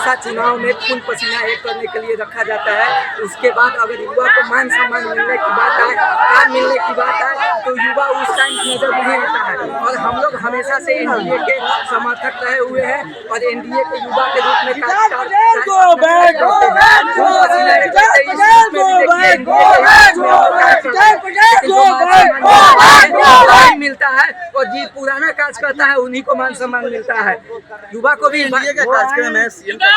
हमेशा चुनाव में खून पसीना एक करने के लिए रखा जाता है। उसके बाद अगर युवा को मान सम्मान मिलने की बात आए, काम मिलने की बात आए, तो युवा उस टाइम नजर नहीं आता है। और हम लोग हमेशा से एनडीए के समर्थक रहे हुए हैं और एनडीए के युवा के रूप में मिलता है और जी पुराना काज करता है उन्हीं को मान सम्मान मिलता है। युवा को भी एनडीए का कार्यक्रम है, सीएम का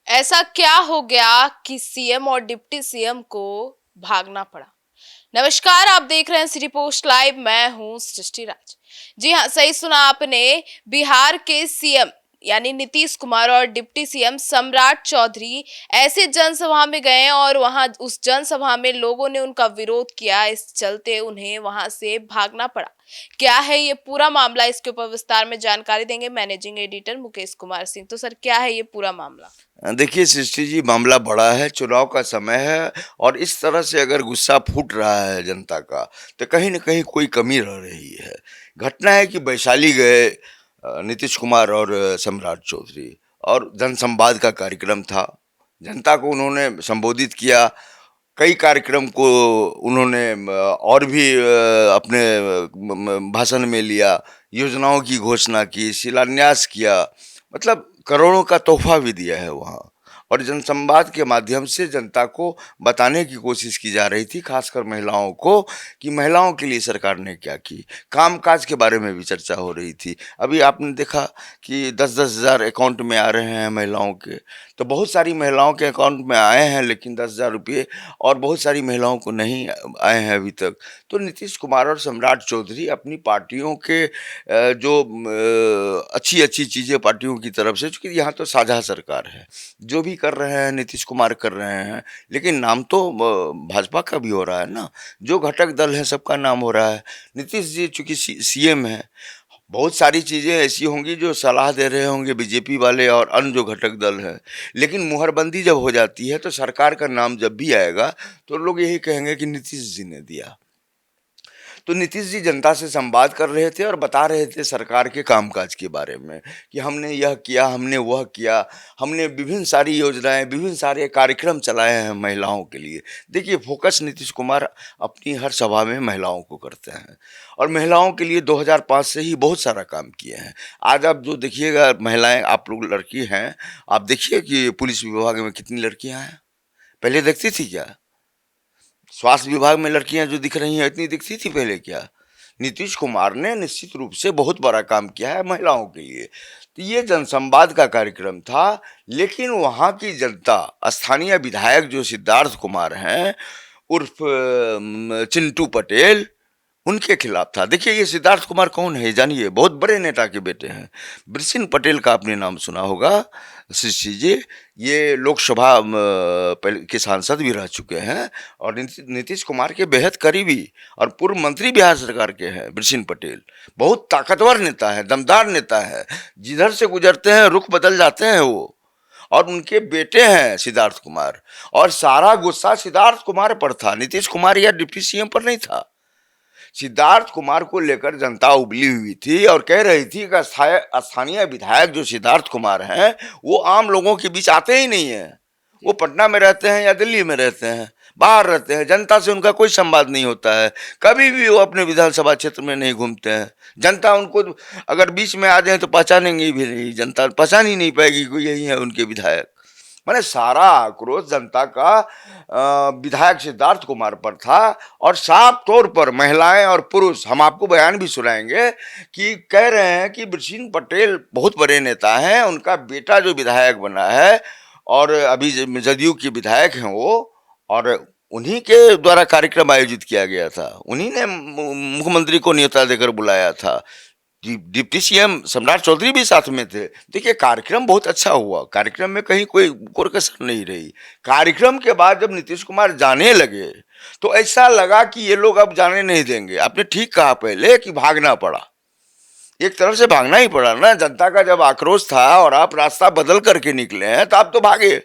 ऐसा क्या हो गया कि सीएम और डिप्टी सीएम को भागना पड़ा? नमस्कार, आप देख रहे हैं सिटी पोस्ट लाइव। मैं हूं सृष्टि राज। जी हाँ, सही सुना आपने। बिहार के सीएम यानी नीतीश कुमार और डिप्टी सीएम सम्राट चौधरी ऐसे जनसभा में गए और वहां उस जनसभा में लोगों ने उनका विरोध किया। इस चलते उन्हें वहां से भागना पड़ा। क्या है ये पूरा मामला, इसके ऊपर विस्तार में जानकारी देंगे मैनेजिंग एडिटर मुकेश कुमार सिंह। तो सर, क्या है ये पूरा मामला? देखिए सृष्टि जी, मामला बड़ा है, चुनाव का समय है और इस तरह से अगर गुस्सा फूट रहा है जनता का तो कहीं न कहीं कोई कमी रह रही है। घटना है कि वैशाली गए नीतीश कुमार और सम्राट चौधरी और जनसंवाद का कार्यक्रम था। जनता को उन्होंने संबोधित किया, कई कार्यक्रम को उन्होंने और भी अपने भाषण में लिया, योजनाओं की घोषणा की, शिलान्यास किया, मतलब करोड़ों का तोहफा भी दिया है वहाँ। और जनसंवाद के माध्यम से जनता को बताने की कोशिश की जा रही थी, खासकर महिलाओं को, कि महिलाओं के लिए सरकार ने क्या की। कामकाज के बारे में भी चर्चा हो रही थी। अभी आपने देखा कि 10-10 हज़ार अकाउंट में आ रहे हैं महिलाओं के, तो बहुत सारी महिलाओं के अकाउंट में आए हैं, लेकिन 10,000 रुपये और बहुत सारी महिलाओं को नहीं आए हैं अभी तक। तो नीतीश कुमार और सम्राट चौधरी अपनी पार्टियों के जो अच्छी अच्छी चीज़ें पार्टियों की तरफ से, चूँकि यहाँ तो साझा सरकार है, जो भी कर रहे हैं नीतीश कुमार कर रहे हैं, लेकिन नाम तो भाजपा का भी हो रहा है ना, जो घटक दल है सबका नाम हो रहा है। नीतीश जी चूँकि सीएम है, बहुत सारी चीज़ें ऐसी होंगी जो सलाह दे रहे होंगे बीजेपी वाले और अन्य जो घटक दल हैं, लेकिन मुहरबंदी जब हो जाती है तो सरकार का नाम जब भी आएगा तो लोग यही कहेंगे कि नीतीश जी ने दिया। तो नीतीश जी जनता से संवाद कर रहे थे और बता रहे थे सरकार के कामकाज के बारे में कि हमने यह किया, हमने वह किया, हमने विभिन्न सारी योजनाएं, विभिन्न सारे कार्यक्रम चलाए हैं महिलाओं के लिए। देखिए, फोकस नीतीश कुमार अपनी हर सभा में महिलाओं को करते हैं और महिलाओं के लिए 2005 से ही बहुत सारा काम किए हैं। आज आप जो देखिएगा, महिलाएं, आप लोग लड़की हैं, आप देखिए कि पुलिस विभाग में कितनी लड़कियाँ हैं। पहले देखती थी क्या? स्वास्थ्य विभाग में लड़कियां जो दिख रही हैं इतनी दिखती थी पहले क्या? नीतीश कुमार ने निश्चित रूप से बहुत बड़ा काम किया है महिलाओं के लिए। तो ये जनसंवाद का कार्यक्रम था, लेकिन वहाँ की जनता, स्थानीय विधायक जो सिद्धार्थ कुमार हैं उर्फ चिंटू पटेल, उनके खिलाफ था। देखिए, ये सिद्धार्थ कुमार कौन है जानिए? बहुत बड़े नेता के बेटे हैं। बृषिन पटेल का आपने नाम सुना होगा शिष्य जी, ये लोकसभा के सांसद भी रह चुके हैं और नीतीश कुमार के बेहद करीबी और पूर्व मंत्री बिहार सरकार के हैं बृषिन पटेल। बहुत ताकतवर नेता है, दमदार नेता है, जिधर से गुजरते हैं रुख बदल जाते हैं वो। और उनके बेटे हैं सिद्धार्थ कुमार, और सारा गुस्सा सिद्धार्थ कुमार पर था, नीतीश कुमार या डिप्टी सीएम पर नहीं था। सिद्धार्थ कुमार को लेकर जनता उबली हुई थी और कह रही थी कि स्थानीय विधायक जो सिद्धार्थ कुमार हैं वो आम लोगों के बीच आते ही नहीं है। वो पटना में रहते हैं या दिल्ली में रहते हैं, बाहर रहते हैं, जनता से उनका कोई संवाद नहीं होता है। कभी भी वो अपने विधानसभा क्षेत्र में नहीं घूमते हैं। जनता उनको अगर बीच में आ जाए तो पहचानेंगे भी नहीं, जनता पहचान ही नहीं पाएगी कोई यही है उनके विधायक। मैंने सारा आक्रोश जनता का विधायक सिद्धार्थ कुमार पर था और साफ तौर पर महिलाएं और पुरुष, हम आपको बयान भी सुनाएंगे, कि कह रहे हैं कि बृषिन पटेल बहुत बड़े नेता हैं, उनका बेटा जो विधायक बना है और अभी जदयू के विधायक हैं वो, और उन्हीं के द्वारा कार्यक्रम आयोजित किया गया था, उन्हीं ने मुख्यमंत्री को न्योता देकर बुलाया था। डिप्टी सीएम सम्राट चौधरी भी साथ में थे। देखिए, कार्यक्रम बहुत अच्छा हुआ, कार्यक्रम में कहीं कोई कसर नहीं रही। कार्यक्रम के बाद जब नीतीश कुमार जाने लगे तो ऐसा लगा कि ये लोग अब जाने नहीं देंगे। आपने ठीक कहा पहले कि भागना पड़ा, एक तरफ से भागना ही पड़ा ना। जनता का जब आक्रोश था और आप रास्ता बदल करके निकले हैं तो आप तो भागे।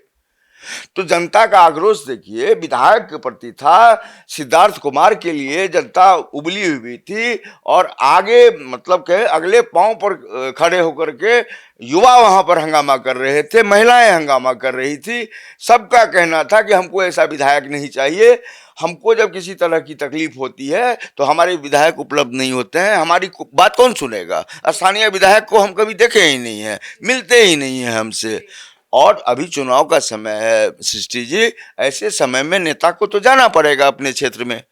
तो जनता का आक्रोश देखिए विधायक के प्रति था। सिद्धार्थ कुमार के लिए जनता उबली हुई थी और आगे मतलब के अगले पांव पर खड़े होकर के युवा वहां पर हंगामा कर रहे थे, महिलाएं हंगामा कर रही थी। सबका कहना था कि हमको ऐसा विधायक नहीं चाहिए, हमको जब किसी तरह की तकलीफ होती है तो हमारे विधायक उपलब्ध नहीं होते हैं, हमारी बात कौन सुनेगा। स्थानीय विधायक को हम कभी देखे ही नहीं है, मिलते ही नहीं है हमसे। और अभी चुनाव का समय है सृष्टि जी, ऐसे समय में नेता को तो जाना पड़ेगा अपने क्षेत्र में,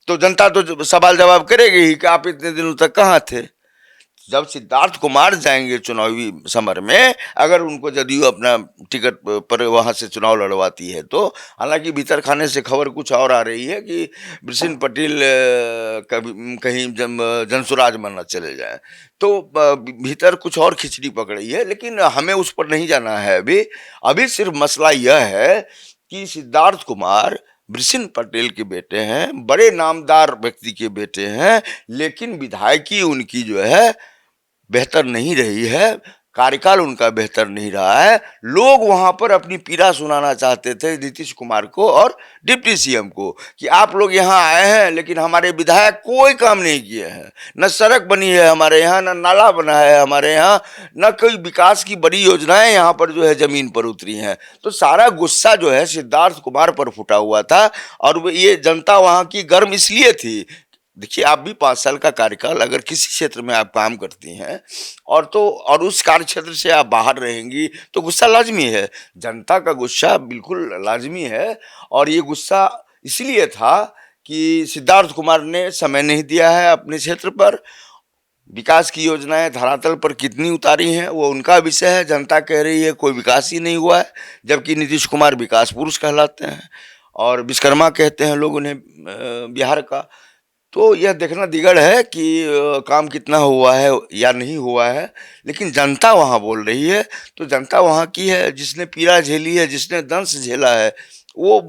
तो जनता तो सवाल जवाब करेगी ही कि आप इतने दिनों तक कहाँ थे। जब सिद्धार्थ कुमार जाएंगे चुनावी समर में, अगर उनको जदयू अपना टिकट पर वहां से चुनाव लड़वाती है तो, हालांकि भीतर खाने से खबर कुछ और आ रही है कि बृषिन पटेल कहीं जनसुराज बनना चले जाए, तो भीतर कुछ और खिचड़ी पक रही है। लेकिन हमें उस पर नहीं जाना है अभी सिर्फ मसला यह है कि सिद्धार्थ कुमार बृषिन पटेल के बेटे हैं, बड़े नामदार व्यक्ति के बेटे हैं, लेकिन विधायकी उनकी जो है बेहतर नहीं रही है, कार्यकाल उनका बेहतर नहीं रहा है। लोग वहां पर अपनी पीड़ा सुनाना चाहते थे नीतीश कुमार को और डिप्टी सीएम को कि आप लोग यहाँ आए हैं लेकिन हमारे विधायक कोई काम नहीं किए हैं, न सड़क बनी है हमारे यहाँ, न नाला बना है हमारे यहाँ, न कोई विकास की बड़ी योजनाएं यहाँ पर जो है जमीन पर उतरी हैं। तो सारा गुस्सा जो है सिद्धार्थ कुमार पर फूटा हुआ था और ये जनता वहाँ की गर्म इसलिए थी। देखिए आप भी 5 साल का कार्यकाल अगर किसी क्षेत्र में आप काम करती हैं और उस कार्य क्षेत्र से आप बाहर रहेंगी तो गुस्सा लाजमी है, जनता का गुस्सा बिल्कुल लाजमी है। और ये गुस्सा इसलिए था कि सिद्धार्थ कुमार ने समय नहीं दिया है अपने क्षेत्र पर, विकास की योजनाएं धरातल पर कितनी उतारी हैं वो उनका विषय है। जनता कह रही है कोई विकास ही नहीं हुआ है, जबकि नीतीश कुमार विकास पुरुष कहलाते हैं और विश्वकर्मा कहते हैं लोग उन्हें बिहार का। तो यह देखना दिगड़ है कि काम कितना हुआ है या नहीं हुआ है, लेकिन जनता वहाँ बोल रही है। तो जनता वहाँ की है, जिसने पीड़ा झेली है, जिसने दंश झेला है, वो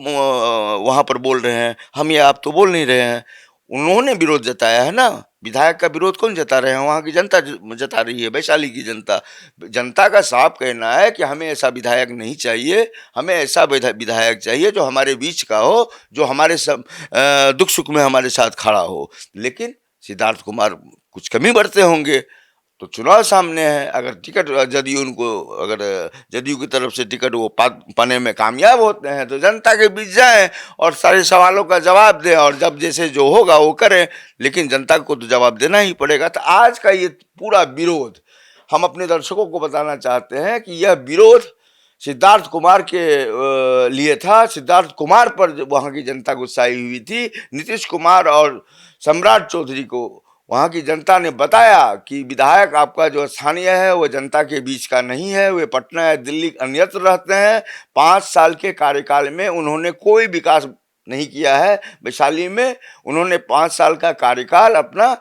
वहाँ पर बोल रहे हैं। हम या आप तो बोल नहीं रहे हैं, उन्होंने विरोध जताया है ना। विधायक का विरोध कौन जता रहे हैं, वहाँ की जनता जता रही है, वैशाली की जनता। जनता का साफ कहना है कि हमें ऐसा विधायक नहीं चाहिए, हमें ऐसा विधायक चाहिए जो हमारे बीच का हो, जो हमारे सब दुख सुख में हमारे साथ खड़ा हो। लेकिन सिद्धार्थ कुमार कुछ कमी बरते होंगे, तो चुनाव सामने है। अगर टिकट जदयू की तरफ से टिकट वो पाने में कामयाब होते हैं तो जनता के बीच जाएं और सारे सवालों का जवाब दें और जब जैसे जो होगा वो करें, लेकिन जनता को तो जवाब देना ही पड़ेगा। तो आज का ये पूरा विरोध हम अपने दर्शकों को बताना चाहते हैं कि यह विरोध सिद्धार्थ कुमार के लिए था। सिद्धार्थ कुमार पर वहाँ की जनता गुस्साई हुई थी। नीतीश कुमार और सम्राट चौधरी को वहाँ की जनता ने बताया कि विधायक आपका जो स्थानीय है वो जनता के बीच का नहीं है, वे पटना या दिल्ली अन्यत्र रहते हैं। 5 साल के कार्यकाल में उन्होंने कोई विकास नहीं किया है वैशाली में। उन्होंने 5 साल का कार्यकाल अपना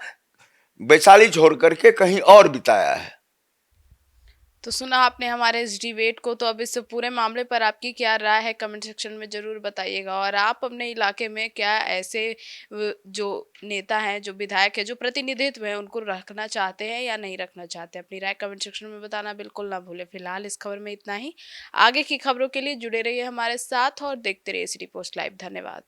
वैशाली छोड़ करके कहीं और बिताया है। तो सुना आपने हमारे इस डिबेट को। तो अब इस पूरे मामले पर आपकी क्या राय है कमेंट सेक्शन में ज़रूर बताइएगा। और आप अपने इलाके में क्या ऐसे जो नेता हैं, जो विधायक है, जो प्रतिनिधित्व है, उनको रखना चाहते हैं या नहीं रखना चाहते, अपनी राय कमेंट सेक्शन में बताना बिल्कुल ना भूलें। फिलहाल इस खबर में इतना ही। आगे की खबरों के लिए जुड़े रहिए हमारे साथ और देखते रहिए सिटी पोस्ट लाइव। धन्यवाद।